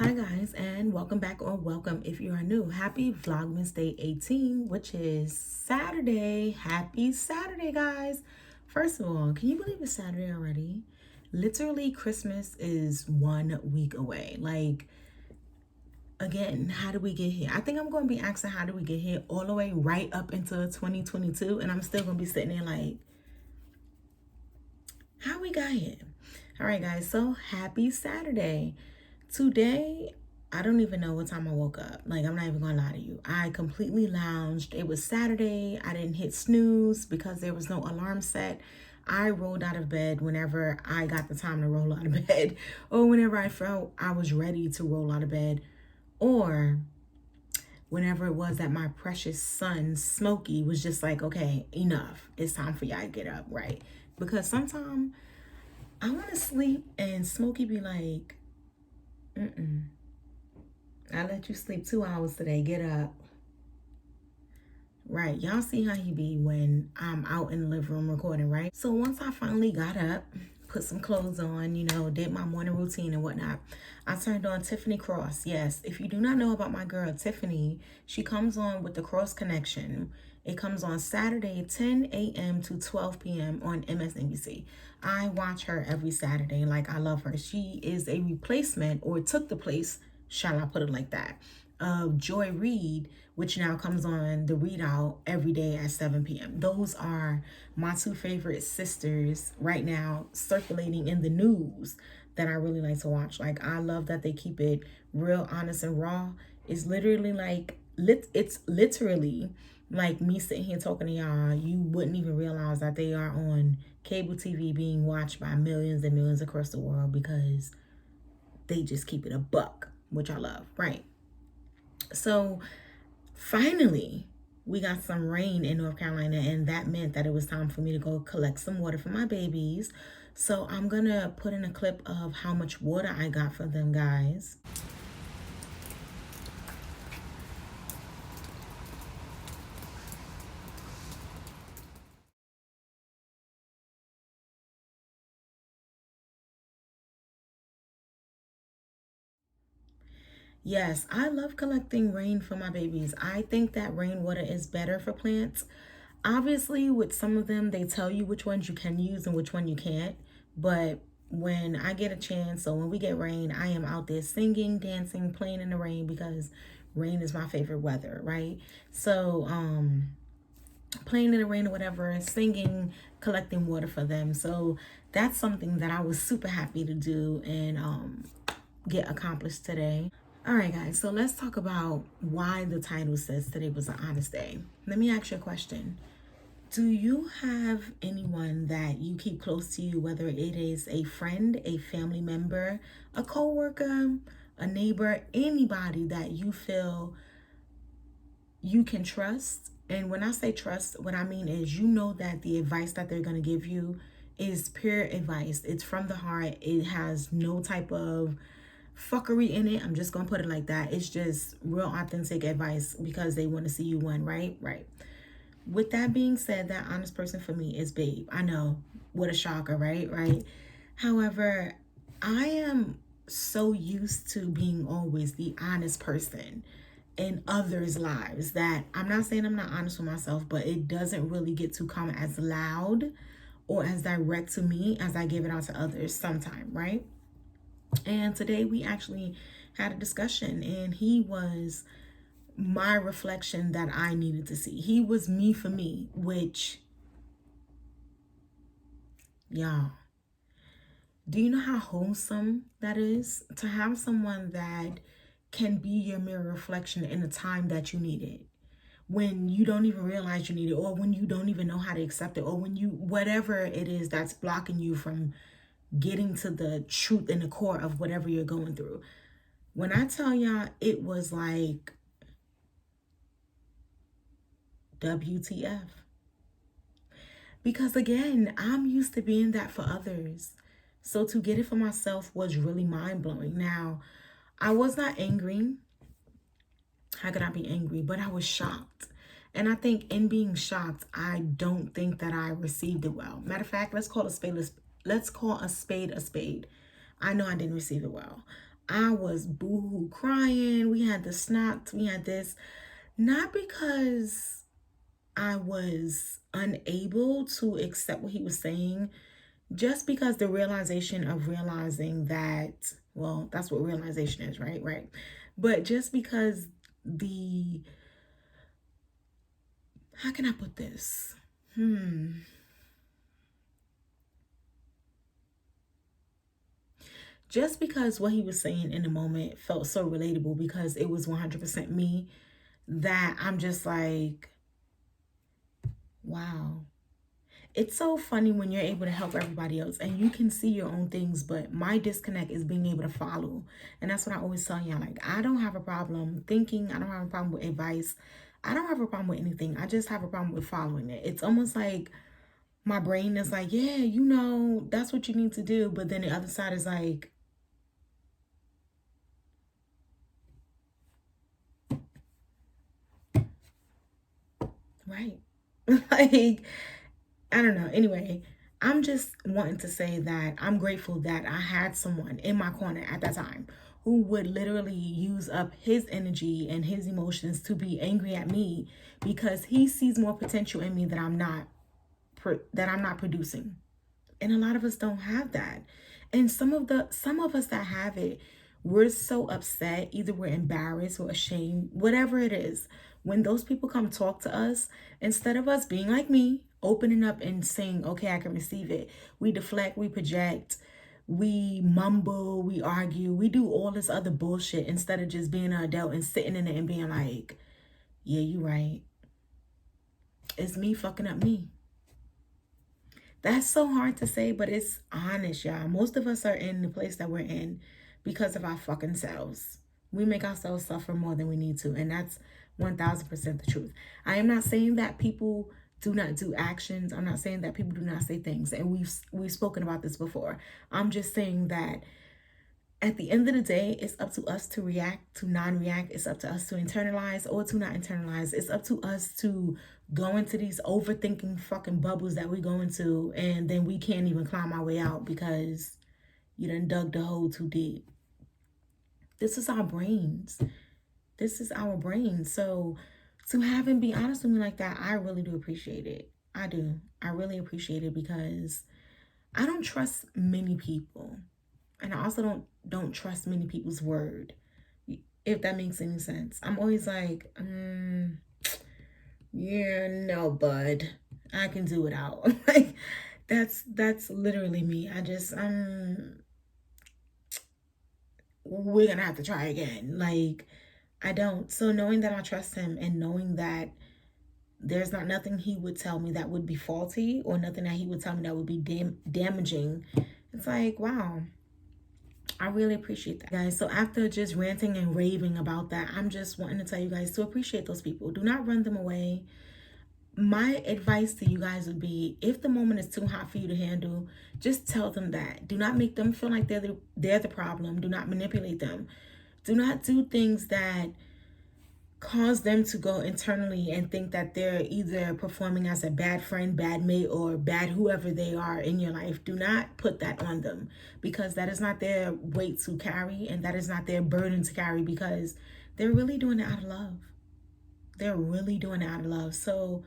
Hi guys, and welcome back, or welcome if you are new. Happy Vlogmas Day 18, which is Saturday. Happy Saturday, guys. First of all, can you believe it's Saturday already? Literally, Christmas is 1 week away. Like, again, how do we get here? I think I'm going to be asking how do we get here all the way right up into 2022, and I'm still going to be sitting there like, how we got here? All right, guys, so happy Saturday. Today, I don't even know what time I woke up. Like, I'm not even gonna lie to you. I completely lounged. It was Saturday. I didn't hit snooze because there was no alarm set. I rolled out of bed whenever I got the time to roll out of bed, or whenever I felt I was ready to roll out of bed, or whenever it was that my precious son, Smokey, was just like, okay, enough. It's time for y'all to get up, right? Because sometimes I want to sleep and Smokey be like, I let you sleep 2 hours today. Get up. Right. Y'all see how he be when I'm out in the living room recording, right? So once I finally got up, put some clothes on, did my morning routine and whatnot, I turned on Tiffany Cross. Yes, if you do not know about my girl Tiffany, she comes on with the Cross Connection. It comes on Saturday, 10 a.m. to 12 p.m. on MSNBC. I watch her every Saturday. Like, I love her. She is a replacement, or took the place, shall I put it like that, of Joy Reid, which now comes on the Readout every day at 7 p.m. Those are my two favorite sisters right now circulating in the news that I really like to watch. Like, I love that they keep it real, honest, and raw. It's literally like, it's literally like me sitting here talking to y'all. You wouldn't even realize that they are on cable TV being watched by millions and millions across the world because they just keep it a buck, which I love, right? So finally, we got some rain in North Carolina, and that meant that it was time for me to go collect some water for my babies. So I'm gonna put in a clip of how much water I got for them, guys. Yes, I love collecting rain for my babies. I think that rainwater is better for plants. Obviously, with some of them, they tell you which ones you can use and which one you can't. But when I get a chance, so when we get rain, I am out there singing, dancing, playing in the rain because rain is my favorite weather, right? So, playing in the rain or whatever, singing, collecting water for them. So that's something that I was super happy to do and get accomplished today. All right, guys, so let's talk about why the title says today was an honest day. Let me ask you a question. Do you have anyone that you keep close to you, whether it is a friend, a family member, a coworker, a neighbor, anybody that you feel you can trust? And when I say trust, what I mean is that the advice that they're going to give you is pure advice. It's from the heart. It has no type of fuckery in it. I'm just gonna put it like that. It's just real authentic advice because they want to see you win, right? With that being said, that honest person for me is Babe. I know, what a shocker, right? However, I am so used to being always the honest person in others' lives that I'm not saying I'm not honest with myself, but it doesn't really get to come as loud or as direct to me as I give it out to others sometime, right? And today we actually had a discussion, and he was my reflection that I needed to see. He was me for me, which, y'all, do you know how wholesome that is? To have someone that can be your mirror reflection in a time that you need it, when you don't even realize you need it, or when you don't even know how to accept it, or when you, whatever it is that's blocking you from getting to the truth and the core of whatever you're going through. When I tell y'all, it was like WTF. Because again, I'm used to being that for others. So to get it for myself was really mind blowing. Now, I was not angry. How could I be angry? But I was shocked. And I think in being shocked, I don't think that I received it well. Matter of fact, let's call a spade a spade. I know I didn't receive it well. I was boohoo crying. We had the snots, we had this. Not because I was unable to accept what he was saying, just because the realization of realizing that, well, that's what realization is, right? Right. But just because the, how can I put this? Just because what he was saying in the moment felt so relatable because it was 100% me, that I'm just like, wow. It's so funny when you're able to help everybody else and you can see your own things, but my disconnect is being able to follow. And that's what I always tell y'all. Like, I don't have a problem thinking, I don't have a problem with advice, I don't have a problem with anything. I just have a problem with following it. It's almost like my brain is like, yeah, you know, that's what you need to do. But then the other side is like, right. Like, I don't know. Anyway, I'm just wanting to say that I'm grateful that I had someone in my corner at that time who would literally use up his energy and his emotions to be angry at me because he sees more potential in me that I'm not producing. And a lot of us don't have that. And some of us that have it, we're so upset, either we're embarrassed or ashamed, whatever it is. When those people come talk to us, instead of us being like me, opening up and saying, okay, I can receive it, we deflect, we project, we mumble, we argue, we do all this other bullshit instead of just being an adult and sitting in it and being like, yeah, you right. It's me fucking up me. That's so hard to say, but it's honest, y'all. Most of us are in the place that we're in because of our fucking selves. We make ourselves suffer more than we need to, and that's 1000% the truth. I am not saying that people do not do actions. I'm not saying that people do not say things, and we've spoken about this before. I'm just saying that at the end of the day, it's up to us to react, to non-react. It's up to us to internalize or to not internalize. It's up to us to go into these overthinking fucking bubbles that we go into, and then we can't even climb our way out because you done dug the hole too deep. This is our brains. This is our brains. So to have him be honest with me like that, I really do appreciate it. I do. I really appreciate it because I don't trust many people. And I also don't trust many people's word, if that makes any sense. I'm always like, yeah, no, bud, I can do it out. Like, that's literally me. I just we're gonna have to try again. Like, I don't. So knowing that I trust him and knowing that there's not nothing he would tell me that would be faulty or nothing that he would tell me that would be damaging, it's like, wow. I really appreciate that, guys. So after just ranting and raving about that, I'm just wanting to tell you guys to appreciate those people. Do not run them away. My advice to you guys would be, if the moment is too hot for you to handle, just tell them that. Do not make them feel like they're the problem. Do not manipulate them. Do not do things that cause them to go internally and think that they're either performing as a bad friend, bad mate, or bad whoever they are in your life. Do not put that on them because that is not their weight to carry and that is not their burden to carry because they're really doing it out of love. They're really doing it out of love. So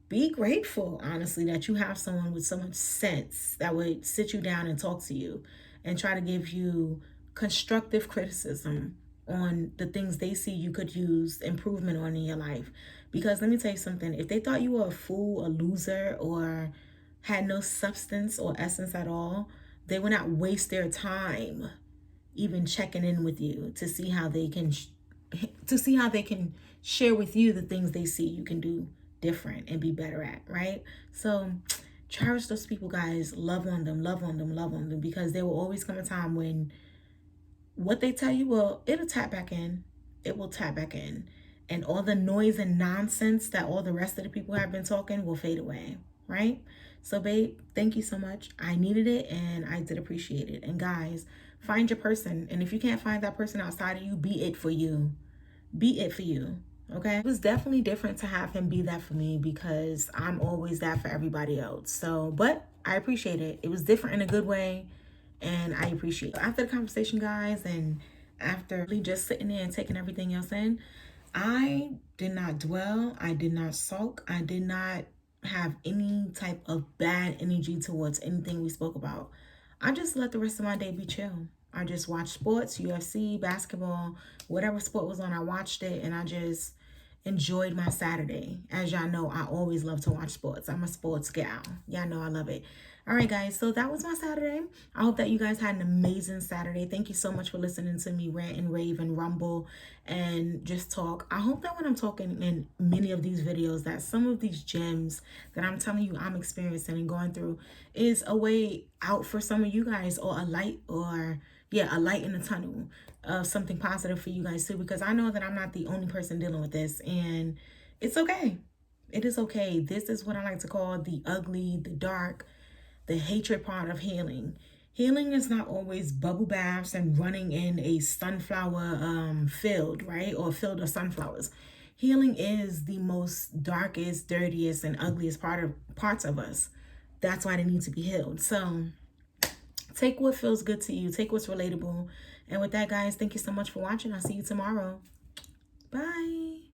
be grateful, honestly, that you have someone with so much sense that would sit you down and talk to you and try to give you constructive criticism on the things they see you could use improvement on in your life. Because let me tell you something, if they thought you were a fool, a loser, or had no substance or essence at all, they would not waste their time even checking in with you to see how they can share with you the things they see you can do different and be better at, right? So cherish those people, guys. Love on them, love on them, love on them, because there will always come a time when what they tell you, well, it'll tap back in. It will tap back in. And all the noise and nonsense that all the rest of the people have been talking will fade away, right? So, babe, thank you so much. I needed it and I did appreciate it. And guys, find your person. And if you can't find that person outside of you, be it for you. Be it for you. Okay? It was definitely different to have him be that for me because I'm always that for everybody else. So, but I appreciate it. It was different in a good way. And I appreciate it. After the conversation, guys, and after really just sitting there and taking everything else in, I did not dwell, I did not sulk, I did not have any type of bad energy towards anything we spoke about. I just let the rest of my day be chill. I just watched sports, UFC, basketball, whatever sport was on, I watched it, and I just enjoyed my Saturday. As y'all know, I always love to watch sports. I'm a sports gal. Y'all know I love it. All right, guys, so that was my Saturday. I hope that you guys had an amazing Saturday. Thank you so much for listening to me rant and rave and rumble and just talk. I hope that when I'm talking in many of these videos, that some of these gems that I'm telling you I'm experiencing and going through is a way out for some of you guys, or a light, or a light in the tunnel of something positive for you guys too, because I know that I'm not the only person dealing with this, and it's okay. It is okay. This is what I like to call the ugly, the dark, the hatred part of healing. Healing is not always bubble baths and running in a sunflower field, right? Or a field of sunflowers. Healing is the most darkest, dirtiest, and ugliest parts of us. That's why they need to be healed. So take what feels good to you. Take what's relatable. And with that, guys, thank you so much for watching. I'll see you tomorrow. Bye.